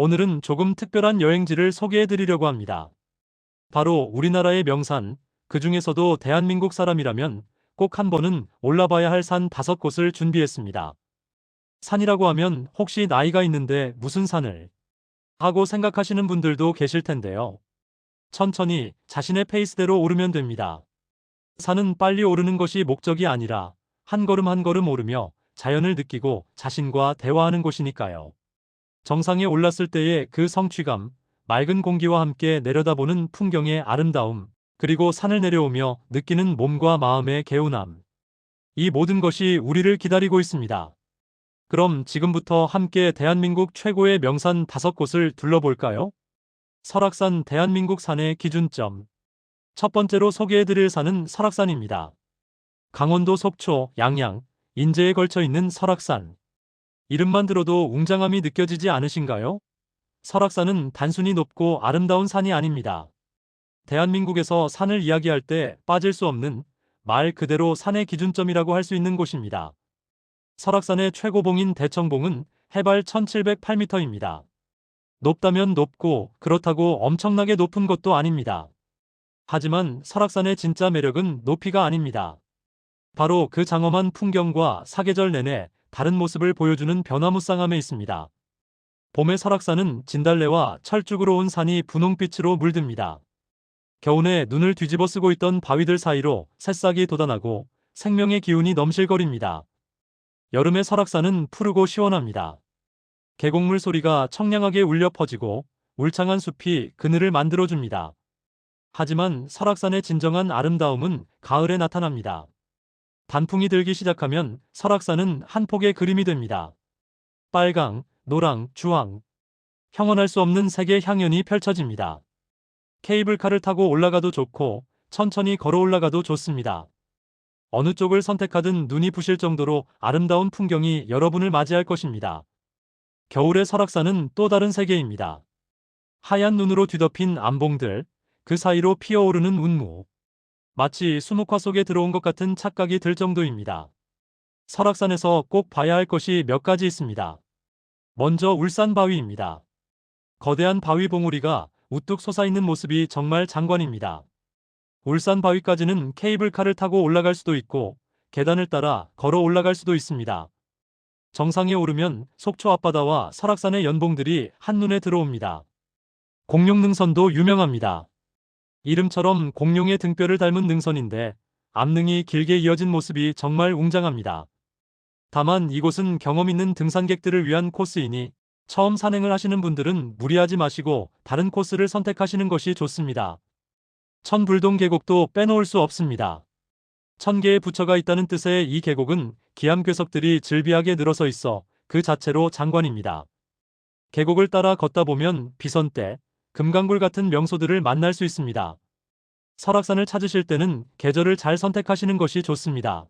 오늘은 조금 특별한 여행지를 소개해 드리려고 합니다. 바로 우리나라의 명산, 그 중에서도 대한민국 사람이라면 꼭 한 번은 올라봐야 할 산 5곳을 준비했습니다. 산이라고 하면 혹시 나이가 있는데 무슨 산을 하고 생각하시는 분들도 계실 텐데요. 천천히 자신의 페이스대로 오르면 됩니다. 산은 빨리 오르는 것이 목적이 아니라 한 걸음 한 걸음 오르며 자연을 느끼고 자신과 대화하는 곳이니까요. 정상에 올랐을 때의 그 성취감, 맑은 공기와 함께 내려다보는 풍경의 아름다움, 그리고 산을 내려오며 느끼는 몸과 마음의 개운함. 이 모든 것이 우리를 기다리고 있습니다. 그럼 지금부터 함께 대한민국 최고의 명산 5곳을 둘러볼까요? 설악산 대한민국 산의 기준점. 첫 번째로 소개해드릴 산은 설악산입니다. 강원도 속초, 양양, 인제에 걸쳐 있는 설악산. 이름만 들어도 웅장함이 느껴지지 않으신가요? 설악산은 단순히 높고 아름다운 산이 아닙니다. 대한민국에서 산을 이야기할 때 빠질 수 없는 말 그대로 산의 기준점이라고 할 수 있는 곳입니다. 설악산의 최고봉인 대청봉은 해발 1708m입니다. 높다면 높고 그렇다고 엄청나게 높은 것도 아닙니다. 하지만 설악산의 진짜 매력은 높이가 아닙니다. 바로 그 장엄한 풍경과 사계절 내내 다른 모습을 보여주는 변화무쌍함에 있습니다. 봄의 설악산은 진달래와 철쭉으로 온 산이 분홍빛으로 물듭니다. 겨우내 눈을 뒤집어 쓰고 있던 바위들 사이로 새싹이 돋아나고 생명의 기운이 넘실거립니다. 여름의 설악산은 푸르고 시원합니다. 계곡물 소리가 청량하게 울려 퍼지고 울창한 숲이 그늘을 만들어줍니다. 하지만 설악산의 진정한 아름다움은 가을에 나타납니다. 단풍이 들기 시작하면 설악산은 한 폭의 그림이 됩니다. 빨강, 노랑, 주황. 형언할 수 없는 색의 향연이 펼쳐집니다. 케이블카를 타고 올라가도 좋고 천천히 걸어 올라가도 좋습니다. 어느 쪽을 선택하든 눈이 부실 정도로 아름다운 풍경이 여러분을 맞이할 것입니다. 겨울의 설악산은 또 다른 세계입니다. 하얀 눈으로 뒤덮인 암봉들, 그 사이로 피어오르는 운무. 마치 수묵화 속에 들어온 것 같은 착각이 들 정도입니다. 설악산에서 꼭 봐야 할 것이 몇 가지 있습니다. 먼저 울산바위입니다. 거대한 바위 봉우리가 우뚝 솟아있는 모습이 정말 장관입니다. 울산바위까지는 케이블카를 타고 올라갈 수도 있고 계단을 따라 걸어 올라갈 수도 있습니다. 정상에 오르면 속초 앞바다와 설악산의 연봉들이 한눈에 들어옵니다. 공룡능선도 유명합니다. 이름처럼 공룡의 등뼈를 닮은 능선인데 암능이 길게 이어진 모습이 정말 웅장합니다. 다만 이곳은 경험 있는 등산객들을 위한 코스이니 처음 산행을 하시는 분들은 무리하지 마시고 다른 코스를 선택하시는 것이 좋습니다. 천불동 계곡도 빼놓을 수 없습니다. 1000개의 부처가 있다는 뜻의 이 계곡은 기암괴석들이 즐비하게 늘어서 있어 그 자체로 장관입니다. 계곡을 따라 걷다 보면 비선대, 금강굴 같은 명소들을 만날 수 있습니다. 설악산을 찾으실 때는 계절을 잘 선택하시는 것이 좋습니다.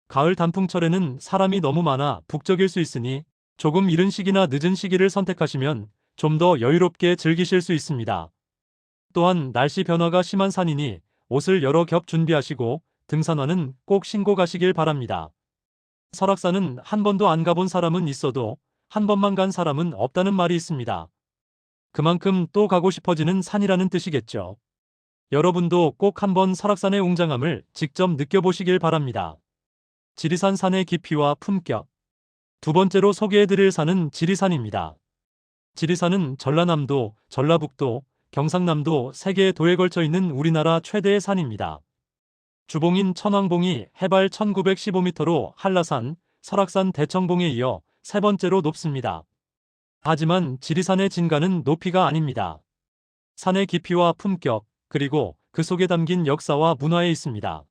가을 단풍철에는 사람이 너무 많아 북적일 수 있으니 조금 이른 시기나 늦은 시기를 선택하시면 좀 더 여유롭게 즐기실 수 있습니다. 또한 날씨 변화가 심한 산이니 옷을 여러 겹 준비하시고 등산화는 꼭 신고 가시길 바랍니다. 설악산은 한 번도 안 가본 사람은 있어도 한 번만 간 사람은 없다는 말이 있습니다. 그만큼 또 가고 싶어지는 산이라는 뜻이겠죠. 여러분도 꼭 한번 설악산의 웅장함을 직접 느껴보시길 바랍니다. 지리산 산의 깊이와 품격. 두 번째로 소개해드릴 산은 지리산입니다. 지리산은 전라남도, 전라북도, 경상남도 3개의 도에 걸쳐 있는 우리나라 최대의 산입니다. 주봉인 천왕봉이 해발 1915m로 한라산, 설악산, 대청봉에 이어 세 번째로 높습니다. 하지만 지리산의 진가는 높이가 아닙니다. 산의 깊이와 품격, 그리고 그 속에 담긴 역사와 문화에 있습니다.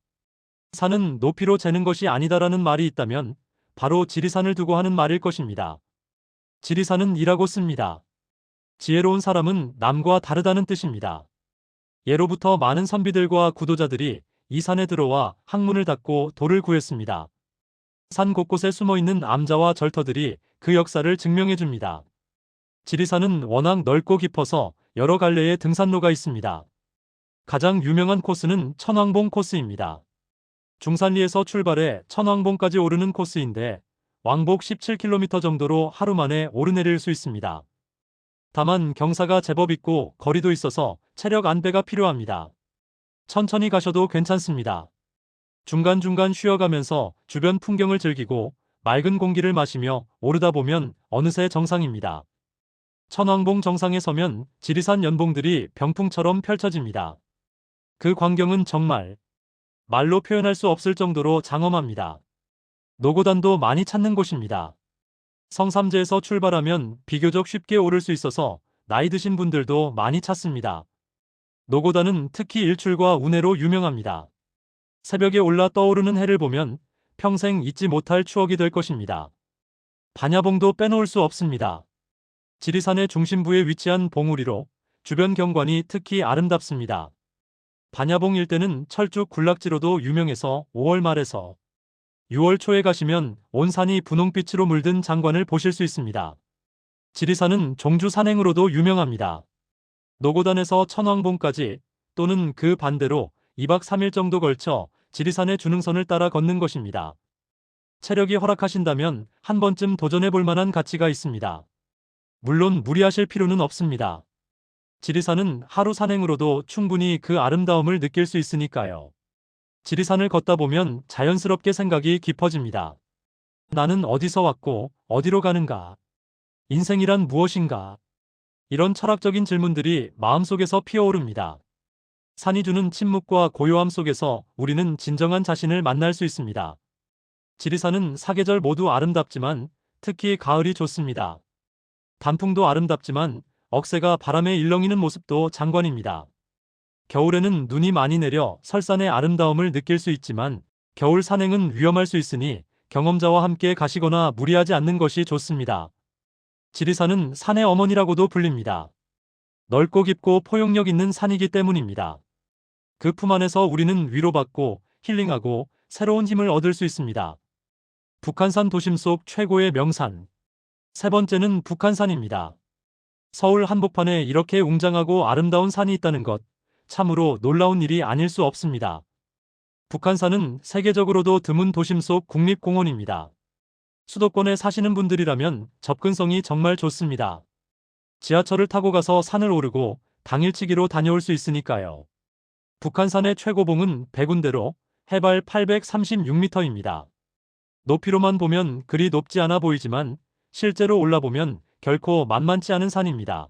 산은 높이로 재는 것이 아니다라는 말이 있다면 바로 지리산을 두고 하는 말일 것입니다. 지리산은 이라고 씁니다. 지혜로운 사람은 남과 다르다는 뜻입니다. 예로부터 많은 선비들과 구도자들이 이 산에 들어와 학문을 닦고 도를 구했습니다. 산 곳곳에 숨어있는 암자와 절터들이 그 역사를 증명해줍니다. 지리산은 워낙 넓고 깊어서 여러 갈래의 등산로가 있습니다. 가장 유명한 코스는 천왕봉 코스입니다. 중산리에서 출발해 천왕봉까지 오르는 코스인데 왕복 17km 정도로 하루 만에 오르내릴 수 있습니다. 다만 경사가 제법 있고 거리도 있어서 체력 안배가 필요합니다. 천천히 가셔도 괜찮습니다. 중간중간 쉬어가면서 주변 풍경을 즐기고 맑은 공기를 마시며 오르다 보면 어느새 정상입니다. 천왕봉 정상에 서면 지리산 연봉들이 병풍처럼 펼쳐집니다. 그 광경은 정말 말로 표현할 수 없을 정도로 장엄합니다. 노고단도 많이 찾는 곳입니다. 성삼재에서 출발하면 비교적 쉽게 오를 수 있어서 나이 드신 분들도 많이 찾습니다. 노고단은 특히 일출과 운해로 유명합니다. 새벽에 올라 떠오르는 해를 보면 평생 잊지 못할 추억이 될 것입니다. 반야봉도 빼놓을 수 없습니다. 지리산의 중심부에 위치한 봉우리로 주변 경관이 특히 아름답습니다. 반야봉 일대는 철쭉 군락지로도 유명해서 5월 말에서 6월 초에 가시면 온 산이 분홍빛으로 물든 장관을 보실 수 있습니다. 지리산은 종주 산행으로도 유명합니다. 노고단에서 천왕봉까지 또는 그 반대로 2박 3일 정도 걸쳐 지리산의 주능선을 따라 걷는 것입니다. 체력이 허락하신다면 한 번쯤 도전해 볼 만한 가치가 있습니다. 물론 무리하실 필요는 없습니다. 지리산은 하루 산행으로도 충분히 그 아름다움을 느낄 수 있으니까요. 지리산을 걷다 보면 자연스럽게 생각이 깊어집니다. 나는 어디서 왔고 어디로 가는가? 인생이란 무엇인가? 이런 철학적인 질문들이 마음속에서 피어오릅니다. 산이 주는 침묵과 고요함 속에서 우리는 진정한 자신을 만날 수 있습니다. 지리산은 사계절 모두 아름답지만 특히 가을이 좋습니다. 단풍도 아름답지만 억새가 바람에 일렁이는 모습도 장관입니다. 겨울에는 눈이 많이 내려 설산의 아름다움을 느낄 수 있지만 겨울 산행은 위험할 수 있으니 경험자와 함께 가시거나 무리하지 않는 것이 좋습니다. 지리산은 산의 어머니라고도 불립니다. 넓고 깊고 포용력 있는 산이기 때문입니다. 그 품 안에서 우리는 위로받고 힐링하고 새로운 힘을 얻을 수 있습니다. 북한산 도심 속 최고의 명산. 세 번째는 북한산입니다. 서울 한복판에 이렇게 웅장하고 아름다운 산이 있다는 것, 참으로 놀라운 일이 아닐 수 없습니다. 북한산은 세계적으로도 드문 도심 속 국립공원입니다. 수도권에 사시는 분들이라면 접근성이 정말 좋습니다. 지하철을 타고 가서 산을 오르고 당일치기로 다녀올 수 있으니까요. 북한산의 최고봉은 백운대로 해발 836m입니다. 높이로만 보면 그리 높지 않아 보이지만 실제로 올라보면 결코 만만치 않은 산입니다.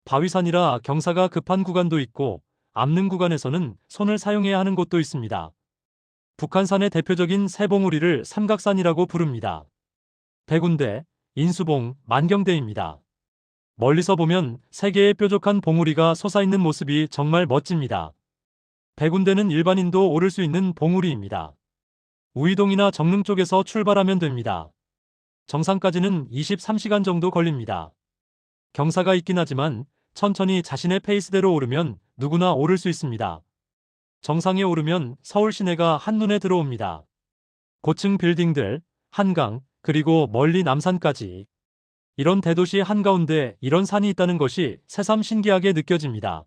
바위산이라 경사가 급한 구간도 있고 압능 구간에서는 손을 사용해야 하는 곳도 있습니다. 북한산의 대표적인 세 봉우리를 삼각산이라고 부릅니다. 백운대, 인수봉, 만경대입니다. 멀리서 보면 세 개의 뾰족한 봉우리가 솟아있는 모습이 정말 멋집니다. 백운대는 일반인도 오를 수 있는 봉우리입니다. 우이동이나 정릉 쪽에서 출발하면 됩니다. 정상까지는 23시간 정도 걸립니다. 경사가 있긴 하지만 천천히 자신의 페이스대로 오르면 누구나 오를 수 있습니다. 정상에 오르면 서울 시내가 한눈에 들어옵니다. 고층 빌딩들, 한강, 그리고 멀리 남산까지. 이런 대도시 한가운데 이런 산이 있다는 것이 새삼 신기하게 느껴집니다.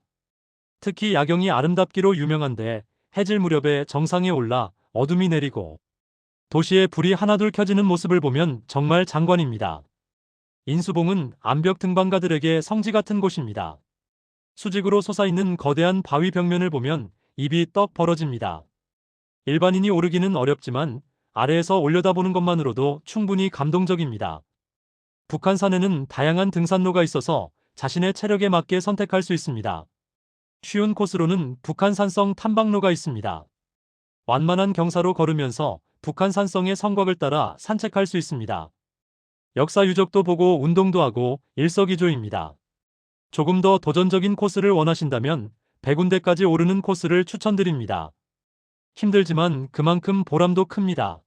특히 야경이 아름답기로 유명한데 해질 무렵에 정상에 올라 어둠이 내리고 도시에 불이 하나둘 켜지는 모습을 보면 정말 장관입니다. 인수봉은 암벽 등반가들에게 성지 같은 곳입니다. 수직으로 솟아있는 거대한 바위 벽면을 보면 입이 떡 벌어집니다. 일반인이 오르기는 어렵지만 아래에서 올려다보는 것만으로도 충분히 감동적입니다. 북한산에는 다양한 등산로가 있어서 자신의 체력에 맞게 선택할 수 있습니다. 쉬운 코스로는 북한산성 탐방로가 있습니다. 완만한 경사로 걸으면서 북한산성의 성곽을 따라 산책할 수 있습니다. 역사 유적도 보고 운동도 하고 일석이조입니다. 조금 더 도전적인 코스를 원하신다면 백운대까지 오르는 코스를 추천드립니다. 힘들지만 그만큼 보람도 큽니다.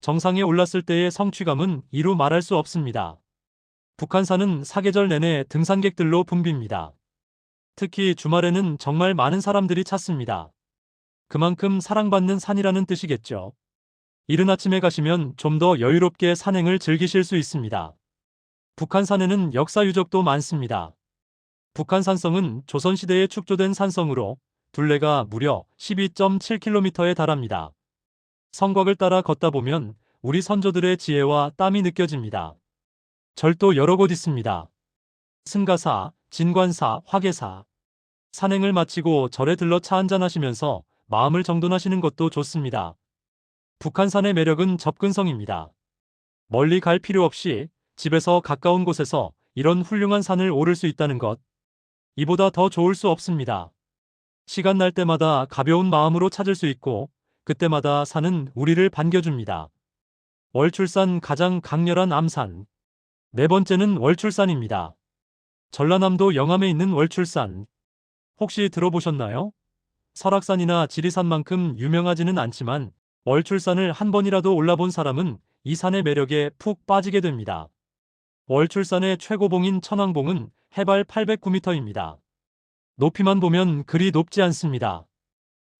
정상에 올랐을 때의 성취감은 이루 말할 수 없습니다. 북한산은 사계절 내내 등산객들로 붐빕니다. 특히 주말에는 정말 많은 사람들이 찾습니다. 그만큼 사랑받는 산이라는 뜻이겠죠. 이른 아침에 가시면 좀 더 여유롭게 산행을 즐기실 수 있습니다. 북한산에는 역사 유적도 많습니다. 북한산성은 조선시대에 축조된 산성으로 둘레가 무려 12.7km에 달합니다. 성곽을 따라 걷다 보면 우리 선조들의 지혜와 땀이 느껴집니다. 절도 여러 곳 있습니다. 승가사, 진관사, 화계사. 산행을 마치고 절에 들러 차 한잔 하시면서 마음을 정돈하시는 것도 좋습니다. 북한산의 매력은 접근성입니다. 멀리 갈 필요 없이 집에서 가까운 곳에서 이런 훌륭한 산을 오를 수 있다는 것. 이보다 더 좋을 수 없습니다. 시간 날 때마다 가벼운 마음으로 찾을 수 있고 그때마다 산은 우리를 반겨줍니다. 월출산 가장 강렬한 암산. 네 번째는 월출산입니다. 전라남도 영암에 있는 월출산. 혹시 들어보셨나요? 설악산이나 지리산만큼 유명하지는 않지만 월출산을 한 번이라도 올라본 사람은 이 산의 매력에 푹 빠지게 됩니다. 월출산의 최고봉인 천왕봉은 해발 809m입니다. 높이만 보면 그리 높지 않습니다.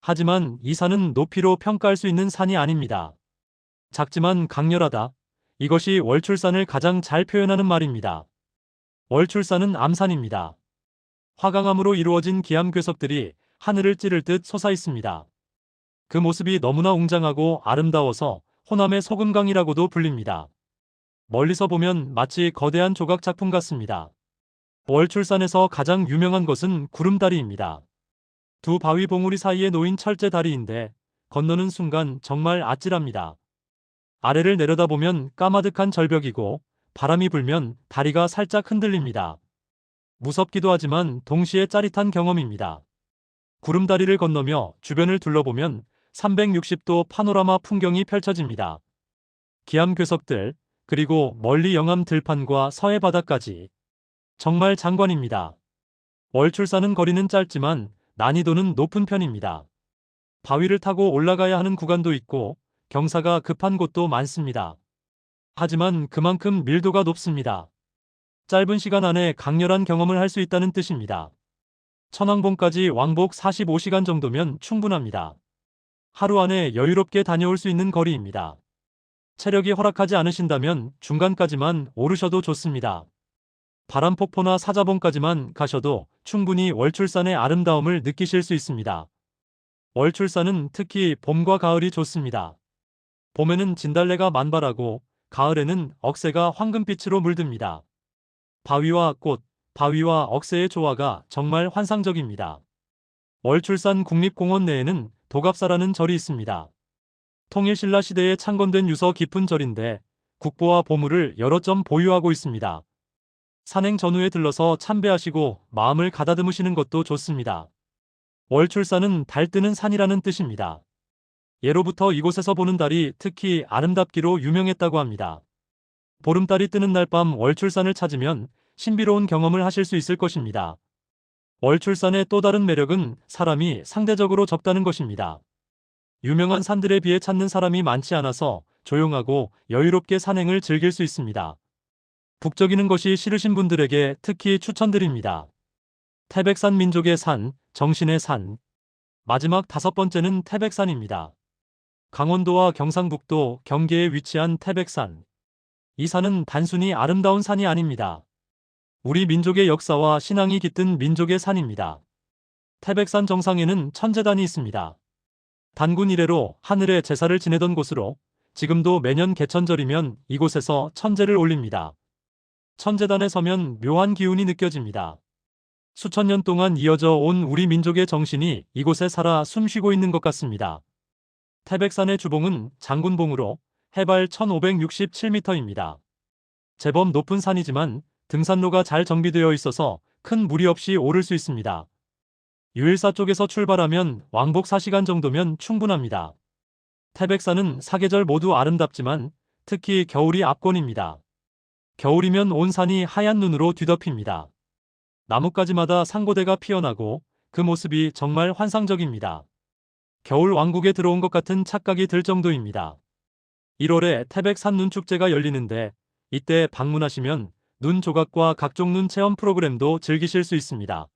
하지만 이 산은 높이로 평가할 수 있는 산이 아닙니다. 작지만 강렬하다. 이것이 월출산을 가장 잘 표현하는 말입니다. 월출산은 암산입니다. 화강암으로 이루어진 기암괴석들이 하늘을 찌를 듯 솟아 있습니다. 그 모습이 너무나 웅장하고 아름다워서 호남의 소금강이라고도 불립니다. 멀리서 보면 마치 거대한 조각 작품 같습니다. 월출산에서 가장 유명한 것은 구름다리입니다. 두 바위 봉우리 사이에 놓인 철제 다리인데 건너는 순간 정말 아찔합니다. 아래를 내려다보면 까마득한 절벽이고 바람이 불면 다리가 살짝 흔들립니다. 무섭기도 하지만 동시에 짜릿한 경험입니다. 구름다리를 건너며 주변을 둘러보면 360도 파노라마 풍경이 펼쳐집니다. 기암괴석들, 그리고 멀리 영암 들판과 서해 바다까지. 정말 장관입니다. 월출산은 거리는 짧지만 난이도는 높은 편입니다. 바위를 타고 올라가야 하는 구간도 있고 경사가 급한 곳도 많습니다. 하지만 그만큼 밀도가 높습니다. 짧은 시간 안에 강렬한 경험을 할 수 있다는 뜻입니다. 천왕봉까지 왕복 45시간 정도면 충분합니다. 하루 안에 여유롭게 다녀올 수 있는 거리입니다. 체력이 허락하지 않으신다면 중간까지만 오르셔도 좋습니다. 바람폭포나 사자봉까지만 가셔도 충분히 월출산의 아름다움을 느끼실 수 있습니다. 월출산은 특히 봄과 가을이 좋습니다. 봄에는 진달래가 만발하고 가을에는 억새가 황금빛으로 물듭니다. 바위와 꽃, 바위와 억새의 조화가 정말 환상적입니다. 월출산 국립공원 내에는 도갑사라는 절이 있습니다. 통일신라 시대에 창건된 유서 깊은 절인데 국보와 보물을 여러 점 보유하고 있습니다. 산행 전후에 들러서 참배하시고 마음을 가다듬으시는 것도 좋습니다. 월출산은 달 뜨는 산이라는 뜻입니다. 예로부터 이곳에서 보는 달이 특히 아름답기로 유명했다고 합니다. 보름달이 뜨는 날 밤 월출산을 찾으면 신비로운 경험을 하실 수 있을 것입니다. 월출산의 또 다른 매력은 사람이 상대적으로 적다는 것입니다. 유명한 산들에 비해 찾는 사람이 많지 않아서 조용하고 여유롭게 산행을 즐길 수 있습니다. 북적이는 것이 싫으신 분들에게 특히 추천드립니다. 태백산 민족의 산, 정신의 산. 마지막 다섯 번째는 태백산입니다. 강원도와 경상북도, 경계에 위치한 태백산. 이 산은 단순히 아름다운 산이 아닙니다. 우리 민족의 역사와 신앙이 깃든 민족의 산입니다. 태백산 정상에는 천제단이 있습니다. 단군 이래로 하늘에 제사를 지내던 곳으로 지금도 매년 개천절이면 이곳에서 천제를 올립니다. 천제단에 서면 묘한 기운이 느껴집니다. 수천 년 동안 이어져 온 우리 민족의 정신이 이곳에 살아 숨쉬고 있는 것 같습니다. 태백산의 주봉은 장군봉으로 해발 1567m입니다. 제법 높은 산이지만 등산로가 잘 정비되어 있어서 큰 무리 없이 오를 수 있습니다. 유일사 쪽에서 출발하면 왕복 4시간 정도면 충분합니다. 태백산은 사계절 모두 아름답지만 특히 겨울이 압권입니다. 겨울이면 온 산이 하얀 눈으로 뒤덮입니다. 나뭇가지마다 상고대가 피어나고 그 모습이 정말 환상적입니다. 겨울 왕국에 들어온 것 같은 착각이 들 정도입니다. 1월에 태백산 눈축제가 열리는데 이때 방문하시면 눈 조각과 각종 눈 체험 프로그램도 즐기실 수 있습니다.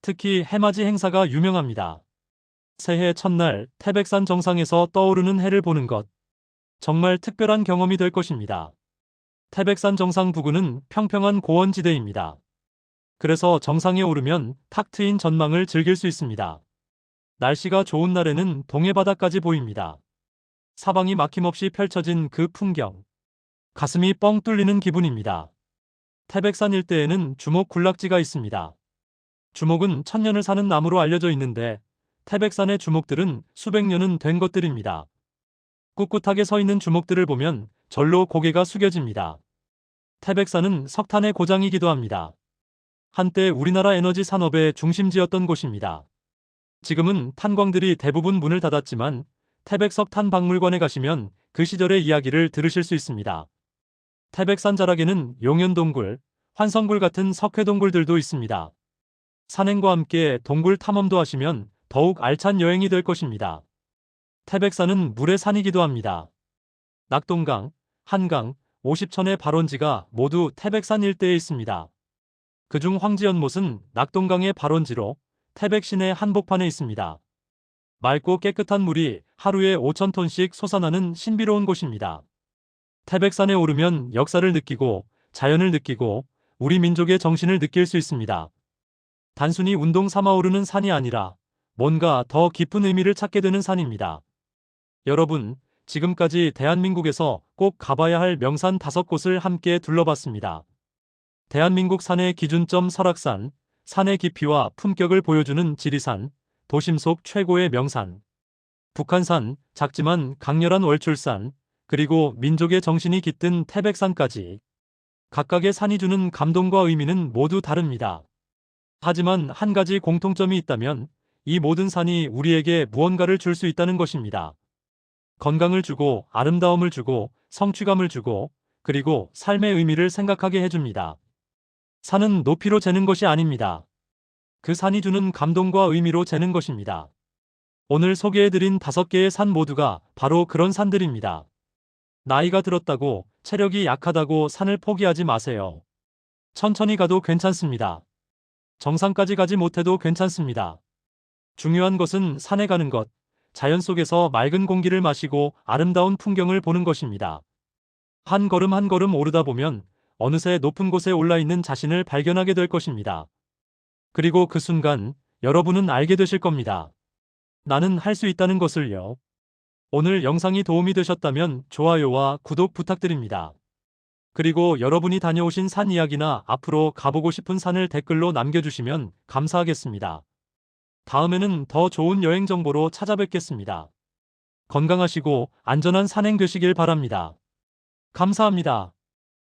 특히 해맞이 행사가 유명합니다. 새해 첫날 태백산 정상에서 떠오르는 해를 보는 것. 정말 특별한 경험이 될 것입니다. 태백산 정상 부근은 평평한 고원지대입니다. 그래서 정상에 오르면 탁 트인 전망을 즐길 수 있습니다. 날씨가 좋은 날에는 동해바다까지 보입니다. 사방이 막힘없이 펼쳐진 그 풍경. 가슴이 뻥 뚫리는 기분입니다. 태백산 일대에는 주목 군락지가 있습니다. 주목은 천년을 사는 나무로 알려져 있는데 태백산의 주목들은 수백 년은 된 것들입니다. 꿋꿋하게 서 있는 주목들을 보면 절로 고개가 숙여집니다. 태백산은 석탄의 고장이기도 합니다. 한때 우리나라 에너지 산업의 중심지였던 곳입니다. 지금은 탄광들이 대부분 문을 닫았지만 태백석탄박물관에 가시면 그 시절의 이야기를 들으실 수 있습니다. 태백산 자락에는 용연동굴, 환성굴 같은 석회동굴들도 있습니다. 산행과 함께 동굴 탐험도 하시면 더욱 알찬 여행이 될 것입니다. 태백산은 물의 산이기도 합니다. 낙동강, 한강, 오십천의 발원지가 모두 태백산 일대에 있습니다. 그중 황지연못은 낙동강의 발원지로 태백 시내 한복판에 있습니다. 맑고 깨끗한 물이 하루에 5,000톤씩 솟아나는 신비로운 곳입니다. 태백산에 오르면 역사를 느끼고 자연을 느끼고 우리 민족의 정신을 느낄 수 있습니다. 단순히 운동 삼아 오르는 산이 아니라 뭔가 더 깊은 의미를 찾게 되는 산입니다. 여러분, 지금까지 대한민국에서 꼭 가봐야 할 명산 5곳을 함께 둘러봤습니다. 대한민국 산의 기준점 설악산, 산의 깊이와 품격을 보여주는 지리산, 도심 속 최고의 명산. 북한산, 작지만 강렬한 월출산, 그리고 민족의 정신이 깃든 태백산까지. 각각의 산이 주는 감동과 의미는 모두 다릅니다. 하지만 한 가지 공통점이 있다면 이 모든 산이 우리에게 무언가를 줄 수 있다는 것입니다. 건강을 주고 아름다움을 주고 성취감을 주고 그리고 삶의 의미를 생각하게 해줍니다. 산은 높이로 재는 것이 아닙니다. 그 산이 주는 감동과 의미로 재는 것입니다. 오늘 소개해드린 5개의 산 모두가 바로 그런 산들입니다. 나이가 들었다고 체력이 약하다고 산을 포기하지 마세요. 천천히 가도 괜찮습니다. 정상까지 가지 못해도 괜찮습니다. 중요한 것은 산에 가는 것, 자연 속에서 맑은 공기를 마시고 아름다운 풍경을 보는 것입니다. 한 걸음 한 걸음 오르다 보면 어느새 높은 곳에 올라 있는 자신을 발견하게 될 것입니다. 그리고 그 순간 여러분은 알게 되실 겁니다. 나는 할 수 있다는 것을요. 오늘 영상이 도움이 되셨다면 좋아요와 구독 부탁드립니다. 그리고 여러분이 다녀오신 산 이야기나 앞으로 가보고 싶은 산을 댓글로 남겨주시면 감사하겠습니다. 다음에는 더 좋은 여행 정보로 찾아뵙겠습니다. 건강하시고 안전한 산행 되시길 바랍니다. 감사합니다.